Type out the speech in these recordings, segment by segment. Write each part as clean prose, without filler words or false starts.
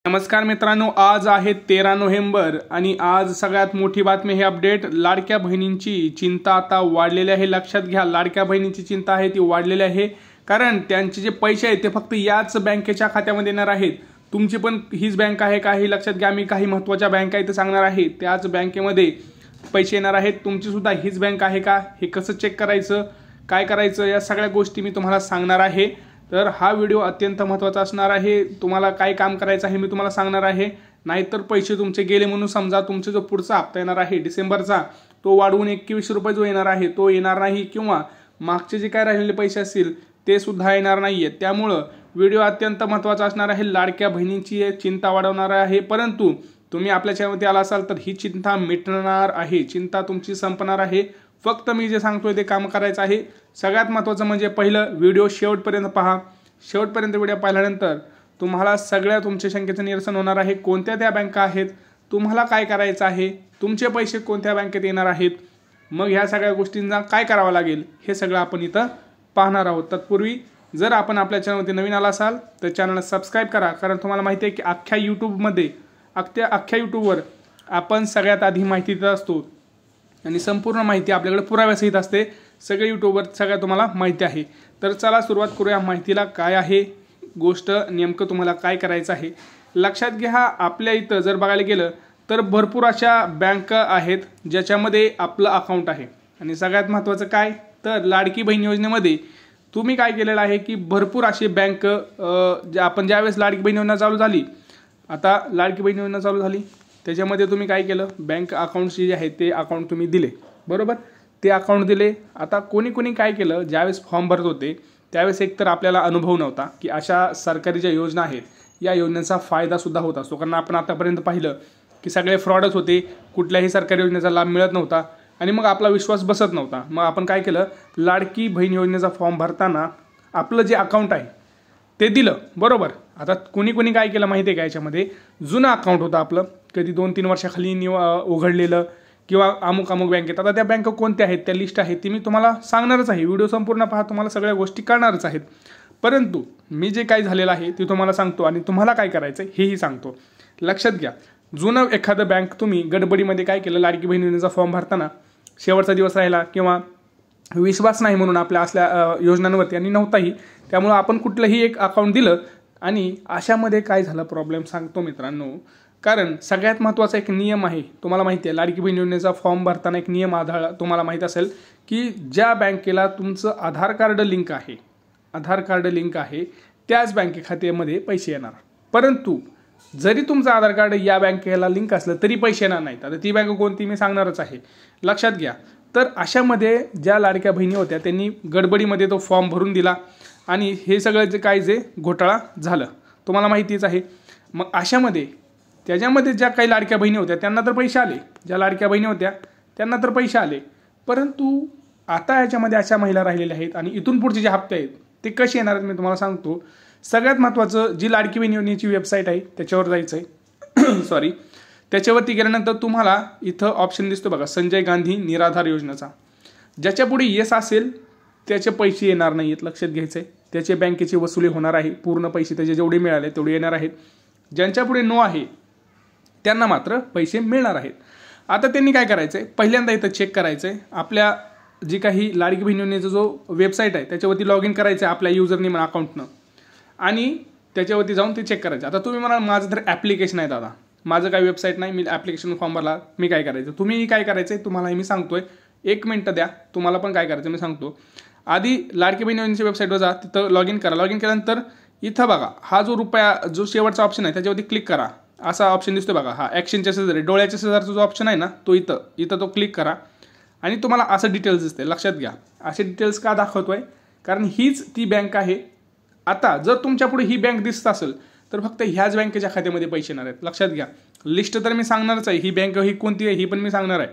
नमस्कार मित्रांनो, आज आहे 13 नोव्हेंबर आणि आज सगळ्यात मोठी बातमी हे अपडेट. लाडक्या बहिणींची चिंता आता वाढलेली आहे. लक्षात घ्या, लाडक्या बहिणींची चिंता आहे ती वाढलेली आहे, कारण त्यांचे जे पैसे आहेत ते फक्त याच बँकेच्या खात्यामध्ये येणार आहेत. तुमची पण हीच बँक आहे का हे लक्षात घ्या. मी काही महत्त्वाच्या बँका इथे सांगणार आहे, त्याच बँकेमध्ये पैसे येणार आहेत. तुमची सुद्धा हीच बँक आहे का हे कसं चेक करायचं, काय करायचं, या सगळ्या गोष्टी मी तुम्हाला सांगणार आहे. तर हा व्हिडिओ अत्यंत महत्त्वाचा असणार आहे. तुम्हाला काय काम करायचं आहे मी तुम्हाला सांगणार आहे. नाहीतर पैसे तुमचे गेले म्हणून समजा, तुमचा जो पुढचा हप्ता येणार आहे डिसेंबरचा तो वाढवून 21 रुपये जो येणार आहे तो येणार नाही, किंवा मागचे जे काय राहिलेले पैसे असतील ते सुद्धा येणार नाहीये. त्यामुळं व्हिडिओ अत्यंत महत्त्वाचा असणार आहे. लाडक्या बहिणींची चिंता वाढवणार आहे, परंतु तुम्ही आपल्या चॅनलवरती आला असाल तर ही चिंता मिटणार आहे, चिंता तुमची संपणार आहे. फक्त मी जे सांगतोय ते काम करायचं आहे. सगळ्यात महत्त्वाचं म्हणजे पहिलं व्हिडिओ शेवटपर्यंत पहा. शेवटपर्यंत व्हिडिओ पाहिल्यानंतर तुम्हाला सगळ्या तुमच्या शंकेचं निरसन होणार आहे. कोणत्या त्या बँका आहेत, तुम्हाला काय करायचं आहे, तुमचे पैसे कोणत्या बँकेत येणार आहेत, मग ह्या सगळ्या गोष्टींना काय करावं लागेल हे सगळं आपण इथं पाहणार आहोत. तत्पूर्वी जर आपण आपल्या चॅनलवरती नवीन आला असाल तर चॅनलला सबस्क्राईब करा, कारण तुम्हाला माहिती आहे की अख्ख्या यूट्यूबवर आपण सगळ्यात आधी माहिती देत असतो आणि संपूर्ण माहिती आपल्याकडे पुराव्यासहित असते. सगळे यूट्यूबवर सगळ्या तुम्हाला माहिती आहे. तर चला सुरुवात करूया माहितीला. काय आहे गोष्ट, नेमकं तुम्हाला काय करायचं आहे लक्षात घ्या. आपल्या इथं जर बघायला गेलं तर भरपूर अशा बँका आहेत ज्याच्यामध्ये आपलं अकाउंट आहे. आणि सगळ्यात महत्त्वाचं काय तर लाडकी बहीण योजनेमध्ये तुम्ही काय केलेलं आहे की भरपूर असे बँक आपण ज्यावेळेस लाडकी बहीण योजना चालू झाली, आता लाडकी बहीण योजना चालू झाली त्याच्यामध्ये तुम्ही काय केलं, बँक अकाउंटशी जे आहे ते अकाउंट तुम्ही दिले, बरोबर, ते अकाउंट दिले. आता कोणी काय केलं, ज्यावेळेस फॉर्म भरत होते त्यावेळेस एकतर आपल्याला अनुभव नव्हता की अशा सरकारी ज्या योजना आहेत या योजनेचा फायदा सुद्धा होत असतो, कारण आपण आतापर्यंत पाहिलं की सगळे फ्रॉडच होते, कुठल्याही सरकारी योजनेचा लाभ मिळत नव्हता आणि मग आपला विश्वास बसत नव्हता. मग आपण काय केलं, लाडकी बहीण योजनेचा फॉर्म भरताना आपलं जे अकाउंट आहे ते दिलं, बरोबर. आता कोणी काय केलं माहिती आहे का, याच्यामध्ये जुनं अकाउंट होतं आपलं, कधी 2-3 वर्षाखाली उघडलेलं किंवा अमुक बँकेत. आता त्या बँका कोणत्या आहेत, त्या लिस्ट आहेत ती मी तुम्हाला सांगणारच आहे. व्हिडिओ संपूर्ण पहा, तुम्हाला सगळ्या गोष्टी कळणारच आहेत. परंतु मी जे काही झालेलं आहे ते तुम्हाला सांगतो आणि तुम्हाला काय करायचं हेही सांगतो. लक्षात घ्या, जुनं एखादं बँक तुम्ही गडबडीमध्ये काय केलं, लाडकी बहीण योजनेचा फॉर्म भरताना शेवटचा दिवस राहिला किंवा विश्वास नाही म्हणून आपल्या असल्या योजनांवरती आणि नव्हताही, त्यामुळं आपण कुठलंही एक अकाउंट दिलं आणि अशामध्ये काय झालं प्रॉब्लेम सांगतो मित्रांनो. कारण सगळ्यात महत्त्वाचा एक नियम आहे, तुम्हाला माहिती आहे लाडकी बहीण योजनेचा फॉर्म भरताना एक नियम आढळला, तुम्हाला माहीत असेल की ज्या बँकेला तुमचं आधार कार्ड लिंक आहे त्याच बँके खात्यामध्ये पैसे येणार. परंतु जरी तुमचं आधार कार्ड या बँकेला लिंक असलं तरी पैसे येणार नाहीत. आता ती बँक कोणती मी सांगणारच आहे, लक्षात घ्या. तर अशामध्ये ज्या लाडक्या बहिणी होत्या त्यांनी गडबडीमध्ये तो फॉर्म भरून दिला आणि हे सगळं जे घोटाळा झालं तुम्हाला माहितीच आहे. मग अशामध्ये त्याच्यामध्ये ज्या काही लाडक्या बहिणी होत्या त्यांना तर पैसे आले, ज्या लाडक्या बहिणी होत्या त्यांना तर पैसे आले, परंतु आता याच्यामध्ये अशा महिला राहिलेल्या आहेत आणि इथून पुढचे जे हप्ते आहेत ते कसे येणार आहेत मी तुम्हाला सांगतो. सगळ्यात महत्त्वाचं, जी लाडकी बहीण योजनेची वेबसाईट आहे त्याच्यावर जायचं आहे त्याच्यावरती गेल्यानंतर तुम्हाला इथं ऑप्शन दिसतो बघा, संजय गांधी निराधार योजनेचा. ज्याच्या पुढे येस असेल त्याचे पैसे येणार नाही आहेत, लक्षात घ्यायचं आहे. त्याचे बँकेची वसुली होणार आहे, पूर्ण पैसे त्याचे जेवढे मिळाले तेवढे येणार आहेत. ज्यांच्या पुढे नो आहे त्यांना मात्र पैसे मिळणार आहेत. आता त्यांनी काय करायचं आहे, पहिल्यांदा इथं चेक करायचं आहे, आपल्या जी काही लाडकी बहीण योजनेचा जो वेबसाईट आहे त्याच्यावरती लॉग इन करायचं आहे आपल्या युजरनेम अकाउंटनं आणि त्याच्यावरती जाऊन ते चेक करायचं. आता तुम्ही म्हणाल माझं तर ॲप्लिकेशन आहे दादा, माझं काही वेबसाईट नाही, मी ॲप्लिकेशन फॉर्म भरला, मी काय करायचं. तुम्ही काय करायचं आहे तुम्हाला मी सांगतोय, 1 मिनिट द्या, तुम्हाला पण काय करायचं मी सांगतो. आधी लाडकी बहीण योजनेच्या वेबसाईटवर जा, तिथं लॉग इन करा. लॉग इन केल्यानंतर इथं बघा हा जो शेवटचा ऑप्शन आहे त्याच्यावरती क्लिक करा. असा ऑप्शन दिसतो बघा, हा ॲक्शनच्या शेजारी डोळ्याच्या शेजारचा जो ऑप्शन आहे ना तो इथं तो क्लिक करा आणि तुम्हाला असं डिटेल्स दिसते. लक्षात घ्या, असे डिटेल्स का दाखवतोय, कारण हीच ती बँक आहे. आता जर तुमच्या पुढे ही बँक दिसत असेल तर फक्त ह्याच बँकेच्या खात्यामध्ये पैसे येणार आहेत. लक्षात घ्या, लिस्ट तर मी सांगणारच आहे, ही बँक ही कोणती आहे ही पण मी सांगणार आहे.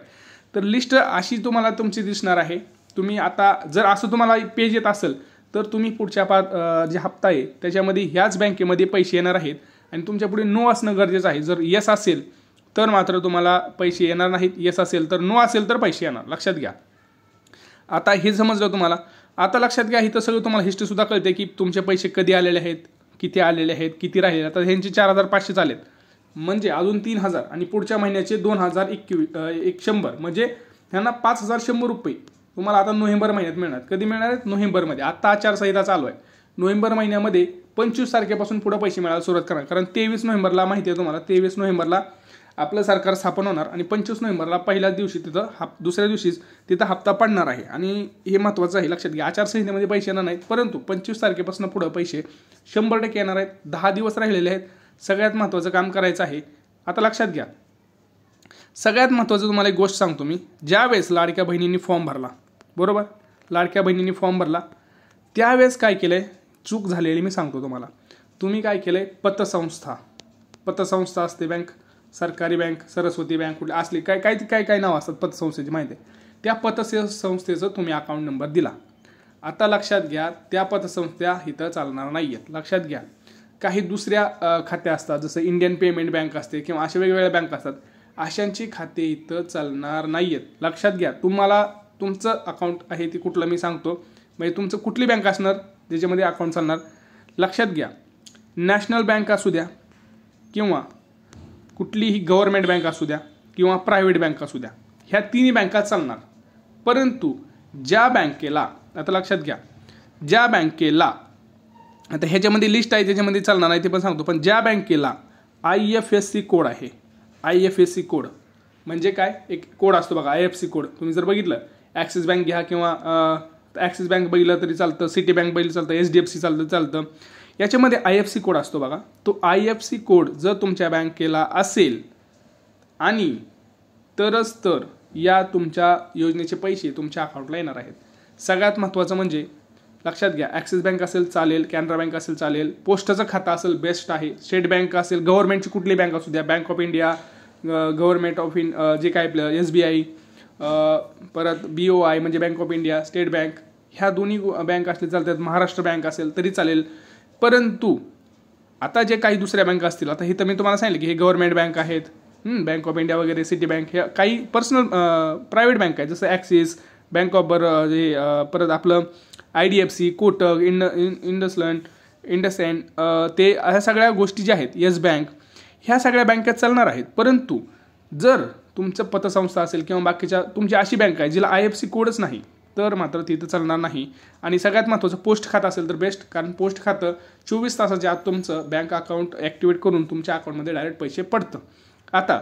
तर लिस्ट अशी तुम्हाला तुमची दिसणार आहे. तुम्ही आता जर असं तुम्हाला पेज येत असेल तर तुम्ही पुढच्या जे हप्ता आहे त्याच्यामध्ये ह्याच बँकेमध्ये पैसे येणार आहेत आणि तुमच्या पुढे नो असणं गरजेचं आहे. जर येस असेल तर मात्र तुम्हाला पैसे येणार नाहीत, येस असेल तर, नो असेल तर पैसे येणार. लक्षात घ्या. आता हे समजलं तुम्हाला. आता लक्षात घ्या, इथं सगळं तुम्हाला हिस्ट्रीसुद्धा कळते की तुमचे पैसे कधी आलेले आहेत, किती आलेले आहेत, किती राहिले. आता ह्यांचे 4,500 आलेत, म्हणजे अजून 3,000 आणि पुढच्या महिन्याचे 2,100, म्हणजे ह्यांना 5,100 रुपये तुम्हाला आता नोव्हेंबर महिन्यात मिळणार. कधी मिळणार आहेत? नोव्हेंबरमध्ये. आता आचारसंहिता चालू आहे. नोव्हेंबर महिन्यामध्ये 25 तारखेपासून पुढे पैसे मिळायला सुरुवात करणार. कारण 23 नोव्हेंबरला माहिती आहे तुम्हाला, 23 नोव्हेंबरला आपलं सरकार स्थापन होणार आणि 25 नोव्हेंबरला पहिल्याच दिवशी तिथं दुसऱ्या दिवशीच तिथं हप्ता पडणार आहे. आणि हे महत्त्वाचं आहे, लक्षात घ्या. आचारसंहितेमध्ये पैसे येणार नाहीत, परंतु 25 तारखेपासून पुढे पैसे 100% येणार आहेत. 10 दिवस राहिलेले आहेत. सगळ्यात महत्त्वाचं काम करायचं आहे. आता लक्षात घ्या, सगळ्यात महत्त्वाचं तुम्हाला एक गोष्ट सांगतो मी. ज्यावेळेस लाडक्या बहिणींनी फॉर्म भरला, बरोबर, लाडक्या बहिणींनी फॉर्म भरला, त्यावेळेस काय केलंय, चूक झालेली मी सांगतो तुम्हाला. तुम्ही काय केलंय, पतसंस्था असते बँक, सरकारी बँक, सरस्वती बँक, कुठली असली काय काय काय काय नाव असतात पतसंस्थेची, माहिती आहे. त्या पतसंस्थेचं तुम्ही अकाउंट नंबर दिला. आता लक्षात घ्या, त्या पतसंस्था इथं चालणार नाही आहेत. लक्षात घ्या, काही दुसऱ्या खात्या असतात, जसं इंडियन पेमेंट बँक असते किंवा अशा वेगवेगळ्या बँक असतात, अशांची खाते इथं चालणार नाही आहेत. लक्षात घ्या, तुम्हाला तुमचं अकाउंट आहे ते कुठलं मी सांगतो, म्हणजे तुमचं कुठली बँक असणार ज्याच्यामध्ये अकाउंट चालणार. लक्षात घ्या, नॅशनल बँक असू द्या किंवा कुठलीही गव्हर्नमेंट बँक असू द्या किंवा प्रायव्हेट बँक असू द्या, ह्या तिन्ही बँका चालणार. परंतु ज्या बँकेला, आता लक्षात घ्या, ज्या बँकेला, आता ह्याच्यामध्ये लिस्ट आहे त्याच्यामध्ये चालणार नाही ते पण सांगतो, पण ज्या बँकेला IFSC कोड आहे, IFSC कोड म्हणजे काय, एक कोड असतो बघा, IFSC कोड. तुम्ही जर बघितलं, ॲक्सिस बँक घ्या किंवा ॲक्सिस बँक बघितलं तरी चालतं, सिटी बँक बघितलं चालतं, HDFC चालतं. याच्यामध्ये IFSC कोड असतो बघा. तो IFSC कोड जर तुमच्या बँकेला असेल आणि तरच तर या तुमच्या योजनेचे पैसे तुमच्या अकाउंटला येणार आहेत. सगळ्यात महत्त्वाचं म्हणजे लक्षात घ्या, ॲक्सिस बँक असेल चालेल, कॅनरा बँक असेल चालेल, पोस्टाचं खातं असेल बेस्ट आहे, स्टेट बँक असेल, गव्हर्नमेंटची कुठली बँक असू द्या, bank of India, government of जे काय आपलं SBI, परत BOI म्हणजे bank of India, state bank, ह्या दोन्ही बँक असले चालतात. महाराष्ट्र बँक असेल तरी चालेल. परंतु आता जे काही दुसऱ्या बँक असतील, आता हे तर मी तुम्हाला सांगितलं की हे गव्हर्नमेंट बँक आहेत, बँक ऑफ इंडिया वगैरे, सिटी बँक, ह्या काही पर्सनल प्रायव्हेट बँक आहेत, जसं ॲक्सिस बँक ऑफ परत आपलं IDFC, कोटक, इंडसलँड, ते ह्या सगळ्या गोष्टी ज्या आहेत, येस बँक, ह्या सगळ्या बँकेत चालणार आहेत. परंतु जर तुमचं पतसंस्था असेल किंवा बाकीच्या तुमची अशी बँक आहे जिला IFSC कोडच नाही, तर मात्र तिथं चालणार नाही. आणि सगळ्यात महत्त्वाचं, पोस्ट खातं असेल तर बेस्ट, कारण पोस्ट खातं 24 तासाच्या आत तुमचं बँक अकाउंट ॲक्टिवेट करून तुमच्या अकाउंटमध्ये डायरेक्ट पैसे पडतं. आता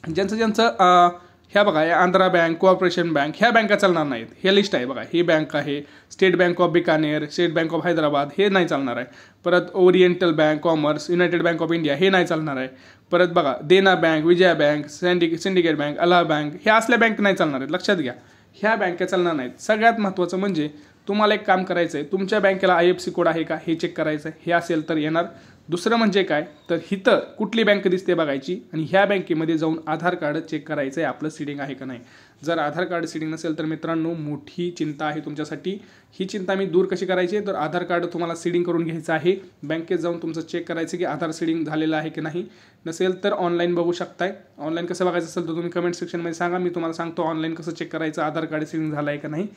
ज्यांचं ह्या बघा, आंध्रा बँक, कॉर्पोरेशन बँक, ह्या बँका चालणार नाहीत. हे लिस्ट आहे बघा, ही बँक आहे, State Bank of Bikaner, State Bank of Hyderabad, हे नाही चालणार आहे. परत Oriental Bank, Commerce, United Bank of India, हे नाही चालणार आहे. परत बघा, Dena Bank, Vijaya Bank, Syndicate Bank, Allahabad Bank, ह्या असल्या बँक नाही चालणार आहेत. लक्षात घ्या, ह्या बँका चालणार नाहीत. सगळ्यात महत्त्वाचं म्हणजे तुम्हाला एक काम करायचं आहे, तुमच्या बँकेला IFSC कोड आहे का हे चेक करायचं आहे. हे असेल तर येणार. दुसरं म्हणजे काय, तर इथं कुठली बँक दिसते बघायची आणि ह्या बँकेमध्ये जाऊन आधार कार्ड चेक करायचं आहे आपलं सीडिंग आहे का नाही. जर आधार कार्ड सीडिंग नसेल तर मित्रांनो मोठी चिंता आहे तुमच्यासाठी. ही चिंता मी दूर कशी करायची, तर आधार कार्ड तुम्हाला सीडिंग करून घ्यायचं आहे. बँकेत जाऊन तुमचं चेक करायचं की आधार सीडिंग झालेलं आहे की नाही. नसेल तर ऑनलाईन बघू शकताय. ऑनलाईन कसं बघायचं असेल तर तुम्ही कमेंट सेक्शनमध्ये सांगा, मी तुम्हाला सांगतो ऑनलाईन कसं चेक करायचं आधार कार्ड सीडिंग झालं आहे का नाही.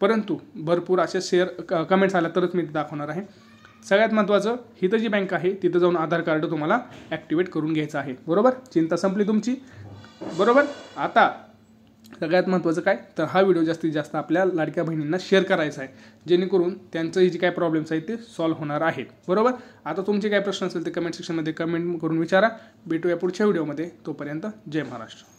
परंतु भरपूर असे कमेंट्स आल्या तरच मी दाखवणार आहे. सगळ्यात महत्त्वाचं, इथं जी बँक आहे तिथं जाऊन आधार कार्ड तुम्हाला ॲक्टिवेट करून घ्यायचं आहे. बरोबर, चिंता संपली तुमची. बरोबर. आता सगळ्यात महत्त्वाचं काय, तर हा व्हिडिओ जास्तीत जास्त आपल्या लाडक्या बहिणींना शेअर करायचा आहे, जेणेकरून त्यांचं जे काही प्रॉब्लेम्स आहेत ते सॉल्व्ह होणार आहेत. बरोबर. आता तुमचे काय प्रश्न असेल ते कमेंट सेक्शनमध्ये कमेंट करून विचारा. भेटूया पुढच्या व्हिडिओमध्ये. तोपर्यंत जय महाराष्ट्र.